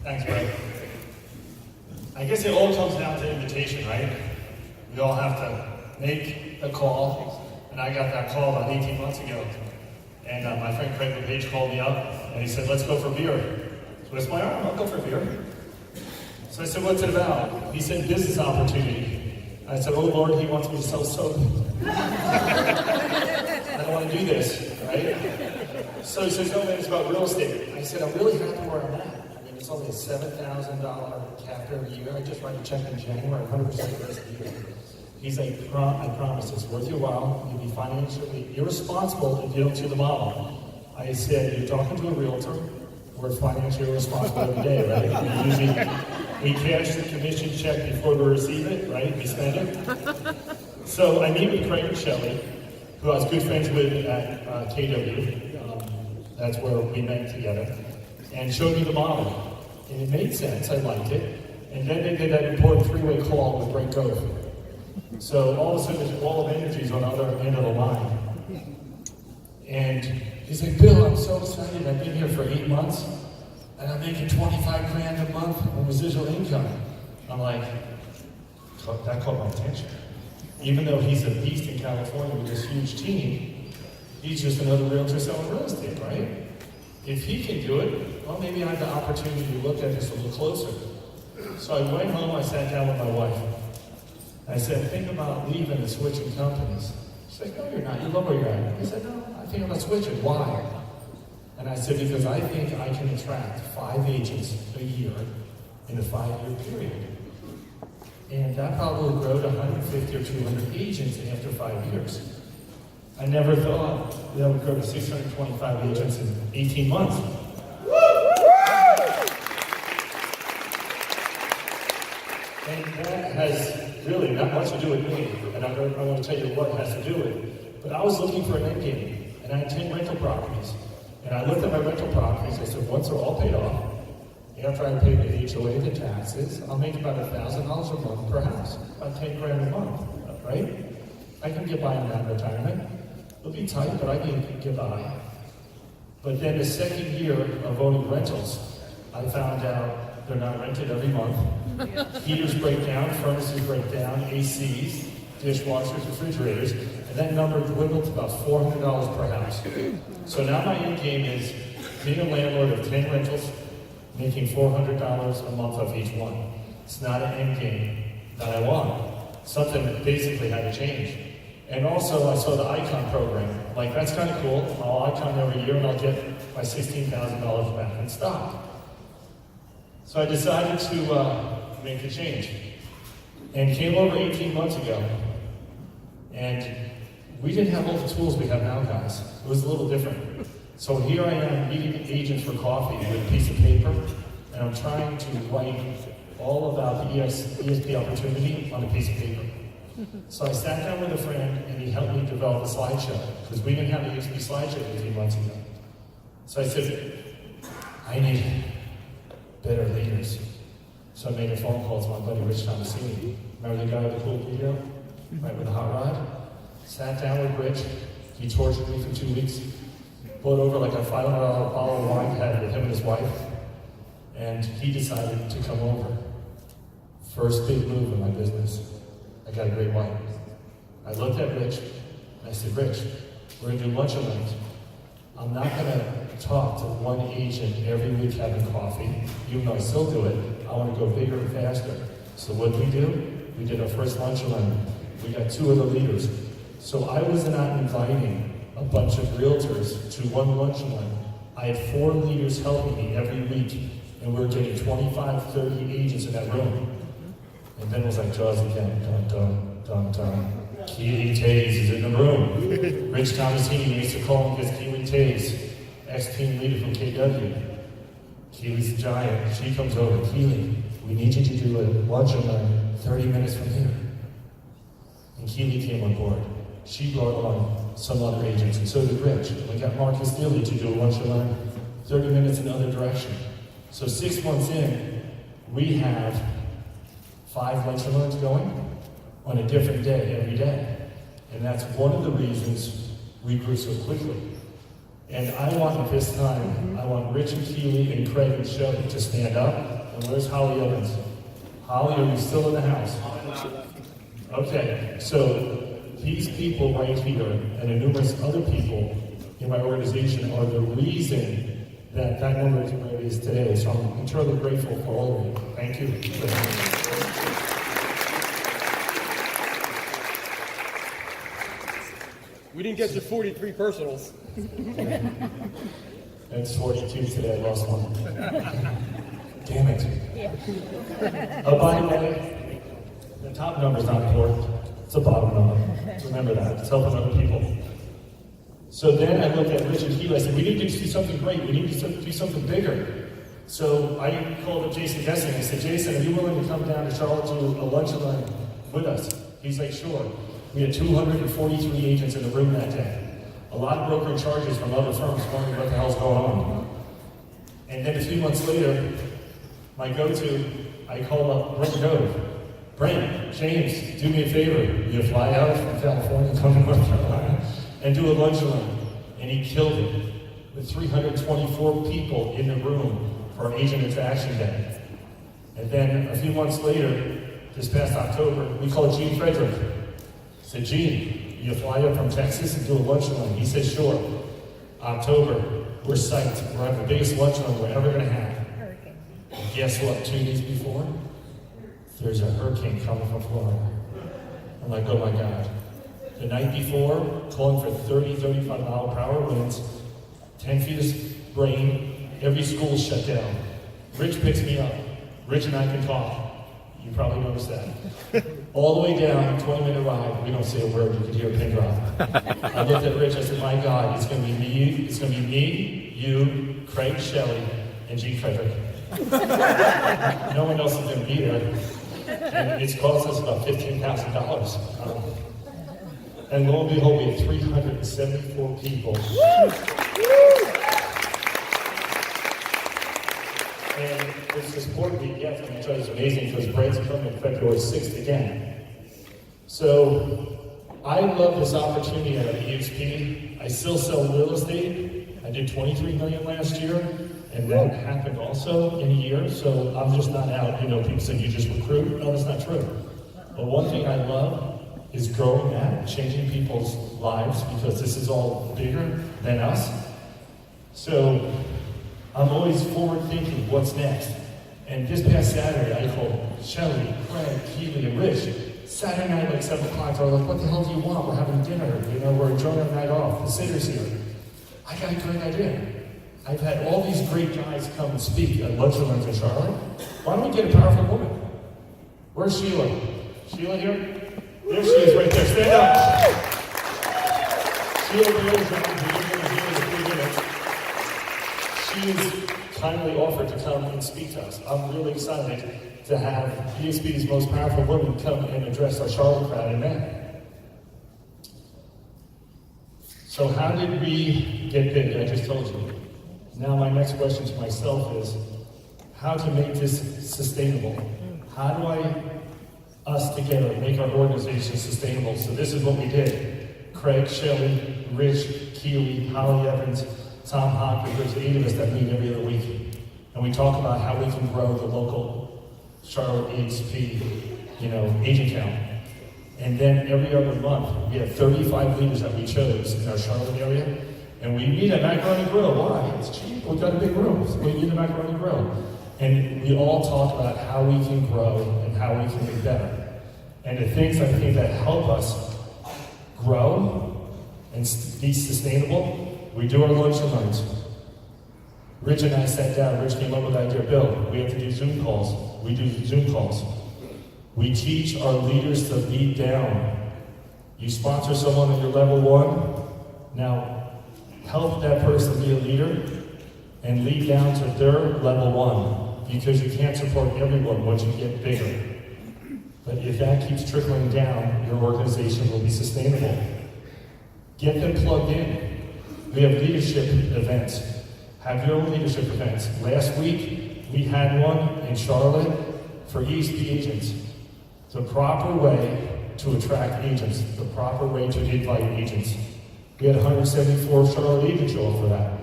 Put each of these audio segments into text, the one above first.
Thanks, Brent. I guess it all comes down to invitation, right? We all have to make a call, and I got that call about 18 months ago. And my friend Craig LePage called me up, and he said, let's go for beer. Twist my arm, I'll go for beer. So I said, what's it about? He said, business opportunity. I said, oh Lord, he wants me to sell soap. I don't want to do this, right? So he says, no man, it's about real estate. I said, I'm really happy where I'm at. I mean, it's only a $7,000 cap every year. I just write a check in January, 100% the rest of the year. He's like, I promise, it's worth your while. You'll be financially irresponsible if you don't do the model. I said, you're talking to a realtor. We're financially irresponsible every day, right? We cash the commission check before we receive it, right? We spend it. So I meet with Craig and Shelley, who I was good friends with at KW. That's where we met together, and showed me the model. And it made sense, I liked it. And then they did that important three-way call with Brent Gove. So all of a sudden, this wall of energy is on the other end of the line. And he's like, Bill, I'm so excited. I've been here for 8 months, and I'm making 25 grand a month on residual income. I'm like, that caught my attention. Even though he's a beast in California with this huge team, he's just another realtor selling real estate, right? If he can do it, well, maybe I have the opportunity to look at this a little closer. So I went home, I sat down with my wife. I said, think about leaving and switching companies. She's like, no, you're not. You love where you're at. I said, no, I think I'm not switching. Why? And I said, because I think I can attract 5 agents a year in a 5-year period. And that probably will grow to 150 or 200 agents after 5 years. I never thought that would grow to 625 agents in 18 months. And that has really not much to do with me, and I want to tell you what has to do with it. But I was looking for an end game, and I had 10 rental properties. And I looked at my rental properties, I said, once they're all paid off, after I pay the HOA, the taxes, I'll make about $1,000 a month per house, about 10 grand a month, right? I can get by in that retirement. It'll be tight, but I can get by. But then the second year of owning rentals, I found out they're not rented every month. Heaters break down, furnaces break down, ACs, dishwashers, refrigerators, and that number dwindled to about $400 per house. So now my end game is being a landlord of 10 rentals, making $400 a month off each one. It's not an end game that I want. Something that basically had to change. And also I saw the Icon program. Like, that's kind of cool. I'll Icon every year and I'll get my $16,000 back in stock. So I decided to make the change. And came over 18 months ago. And we didn't have all the tools we have now, guys. It was a little different. So here I am meeting agents for coffee with a piece of paper, and I'm trying to write all about the ESP opportunity on a piece of paper. So I sat down with a friend, and he helped me develop a slideshow, because we didn't have the ESP slideshow 18 months ago. So I said, I need better leaders. So I made a phone call to my buddy Rich Tomasini. Remember the guy with the cool video? Right, with the hot rod? Sat down with Rich. He tortured me for 2 weeks. Pulled over like a $500 bottle of wine had with him and his wife. And he decided to come over. First big move in my business. I got a great wife. I looked at Rich, and I said, Rich, we're gonna do lunch and learns. I'm not gonna talk to one agent every week having coffee, even though I still do it. I wanna go bigger and faster. So what did we do? We did our first lunch and learn. We got 2 other leaders. So I was not inviting a bunch of realtors to one lunch and learn. I had 4 leaders helping me every week, and we were getting 25, 30 agents in that room. And then it was like Jaws again, dun, dun, dun, dun. Keely Taze is in the room. Rich Tomasini used to call him his Keely Taze, ex-team leader from KW. Keely's a giant. She comes over, Keely, we need you to do a lunch and learn 30 minutes from here. And Keely came on board. She brought on some other agents, and so did Rich. And we got Marcus Neely to do a lunch and learn 30 minutes in the other direction. So 6 months in, we have 5 lunch and learns going on a different day every day. And that's one of the reasons we grew so quickly. And I want at this time, I want Rich and Keely and Craig and Shelley to stand up. And where's Holly Evans? Holly, are you still in the house? Okay, so these people right here and the numerous other people in my organization are the reason that that number is where it is today. So I'm eternally grateful for all of you. Thank you. We didn't get to 43 personals. That's 42 today, I lost one. Damn it. Yeah. By the way, the top number is not important. It's the bottom number. Remember that. It's helping other people. So then I looked at Rich and Keely. I said, we need to do something great. We need to do something bigger. So I called up Jason Gesing. I said, Jason, are you willing to come down to Charlotte to a lunch and learn with us? He's like, sure. We had 243 agents in the room that day. A lot of broker charges from other firms wondering what the hell's going on. And then a few months later, my go-to, I call up Brent Gove. Brent, James, do me a favor. You fly out from California, come to North Carolina, and do a lunch and learn. And he killed it with 324 people in the room for Agent Interaction Day. And then a few months later, this past October, we called Gene Frederick. I said, Gene, you fly up from Texas and do a lunch and learn? He said, sure. October, we're psyched. We're having the biggest lunch and learn we're ever going to have. And guess what? 2 days before, there's a hurricane coming from Florida. I'm like, oh my God. The night before, calling for 30, 35 mile per hour winds, 10 feet of rain, every school shut down. Rich picks me up. Rich and I can talk. You probably noticed that. All the way down, 20-minute ride, we don't say a word, you could hear a pin drop. I looked at Rich, I said, my God, it's gonna be me, you, Craig, Shelley, and Gene Frederick. No one else is gonna be there. And it's cost us about $15,000. And lo and behold, we had 374 people. And the support we get from each other is amazing because Brent's coming February 6th again. So I love this opportunity at EXP. I still sell real estate. I did $23 million last year, and that happened also in a year. So I'm just not out. You know, people say you just recruit. No, that's not true. But one thing I love is growing that, changing people's lives because this is all bigger than us. So I'm always forward thinking, what's next? And this past Saturday, I called Shelley, Craig, Keely, and Rich. Saturday night, like 7 o'clock, they're like, what the hell do you want? We're having dinner, you know, we're enjoying our night off. The sitter's here. I got a great idea. I've had all these great guys come and speak at lunch and learns in Charlotte. Why don't we get a powerful woman? Where's Sheila? Sheila here? There she is right there. Stand up. Sheila Fejeran, she has kindly offered to come and speak to us. I'm really excited to have EXP's most powerful woman come and address our Charlotte crowd in May. So how did we get big? I just told you. Now my next question to myself is, how to make this sustainable? How do us together make our organization sustainable? So this is what we did. Craig, Shelley, Rich, Keely, Holly Evans, Tom Hockey, there's 8 of us that meet every other week. And we talk about how we can grow the local Charlotte EXP, agent count. And then every other month, we have 35 leaders that we chose in our Charlotte area. And we meet at Macaroni Grill. Why? It's cheap. We've got a big room. So we meet at Macaroni Grill. And we all talk about how we can grow and how we can be better. And the things I think that help us grow and be sustainable, we do our lunch and learns. Rich and I sat down. Rich came up with the idea, Bill, we have to do Zoom calls. We do Zoom calls. We teach our leaders to lead down. You sponsor someone at your level 1, now help that person be a leader and lead down to their level 1, because you can't support everyone once you get bigger. But if that keeps trickling down, your organization will be sustainable. Get them plugged in. We have leadership events. Have your own leadership events. Last week, we had one in Charlotte for EXP agents. The proper way to attract agents, the proper way to invite agents. We had 174 Charlotte agents show up for that.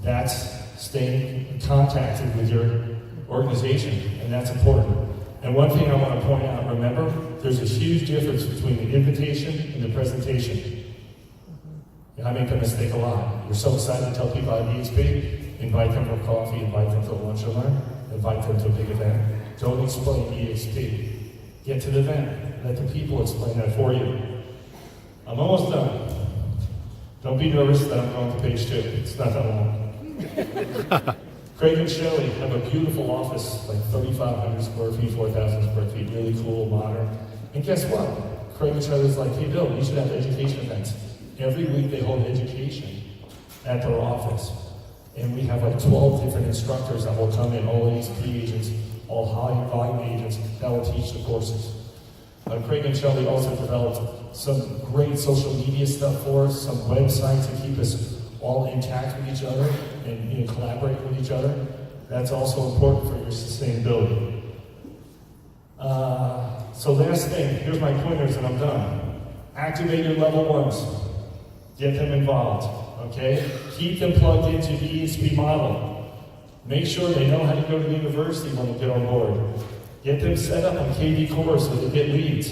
That's staying contacted with your organization, and that's important. And one thing I want to point out, remember, there's a huge difference between the invitation and the presentation. I make that mistake a lot. You're so excited to tell people about EXP, invite them for coffee, invite them to lunch or learn, invite them to a big event. Don't explain EXP. Get to the event. Let the people explain that for you. I'm almost done. Don't be nervous that I'm going to page 2. It's not that long. Craig and Shelley have a beautiful office, like 3,500 square feet, 4,000 square feet, really cool, modern. And guess what? Craig and Shelley's like, hey Bill, you should have education events. Every week they hold education at their office. And we have like 12 different instructors that will come in, all ASP agents, all high volume agents that will teach the courses. Craig and Shelley also developed some great social media stuff for us, some websites to keep us all intact with each other and collaborate with each other. That's also important for your sustainability. So last thing, here's my pointers and I'm done. Activate your level 1s. Get them involved, okay? Keep them plugged into the ESP model. Make sure they know how to go to the university when they get on board. Get them set up on KD Core so they get leads.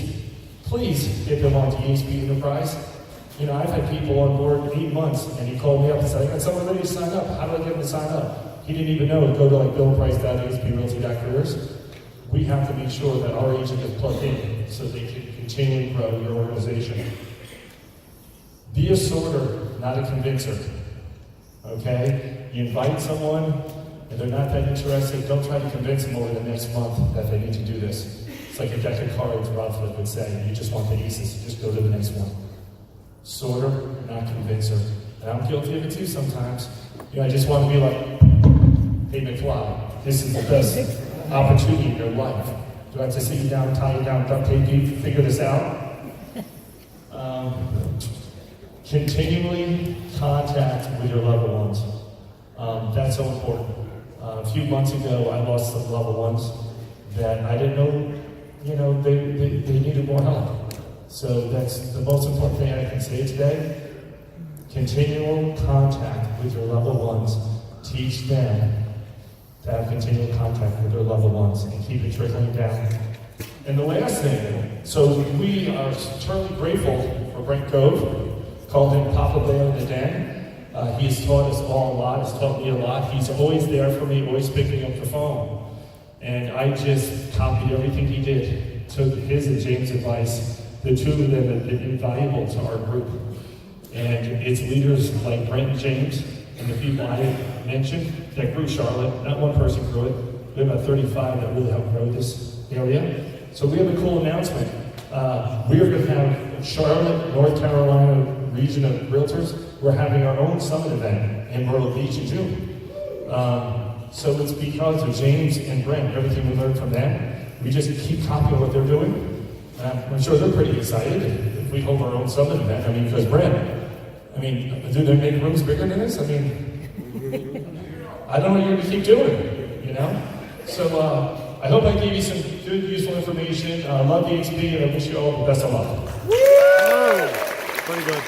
Please get them onto ESP Enterprise. I've had people on board 8 months, and he called me up and said, I got someone ready to sign up. How do I get them to sign up? He didn't even know to go to like billprice.asprealty.careers. We have to make sure that our agent is plugged in so they can continually grow your organization. Be a sorter, not a convincer. Okay? You invite someone, and they're not that interested, don't try to convince them over the next month that they need to do this. It's like a deck of cards, Rothford would say. You just want the aces, just go to the next one. Sorter, not convincer. And I'm guilty of it too sometimes. I just want to be like, hey McFly, this is the best opportunity in your life. Do I have to sit you down, tie you down, duct tape you, figure this out? Continually contact with your level 1s. That's so important. A few months ago, I lost some level 1s that I didn't know, they needed more help. So that's the most important thing I can say today. Continual contact with your level 1s. Teach them to have continual contact with their level 1s and keep it trickling down. And the last thing, so we are eternally grateful for Brent Gove. Called him Papa Bear in the Den. He's taught us all a lot, he's taught me a lot. He's always there for me, always picking up the phone. And I just copied everything he did, took his and James' advice. The two of them have been invaluable to our group. And it's leaders like Brent and James and the people I mentioned that grew Charlotte. Not one person grew it. We have about 35 that really helped grow this area. So we have a cool announcement. We are going to have Charlotte, North Carolina region of realtors. We're having our own summit event in Myrtle Beach in June. So it's because of James and Brent, everything we learned from them. We just keep copying what they're doing. I'm sure they're pretty excited if we hold our own summit event. Because Brent, do they make rooms bigger than this? I don't know what you're going to keep doing, So I hope I gave you some good, useful information. I love the XP, and I wish you all the best of luck. Woo! Very good.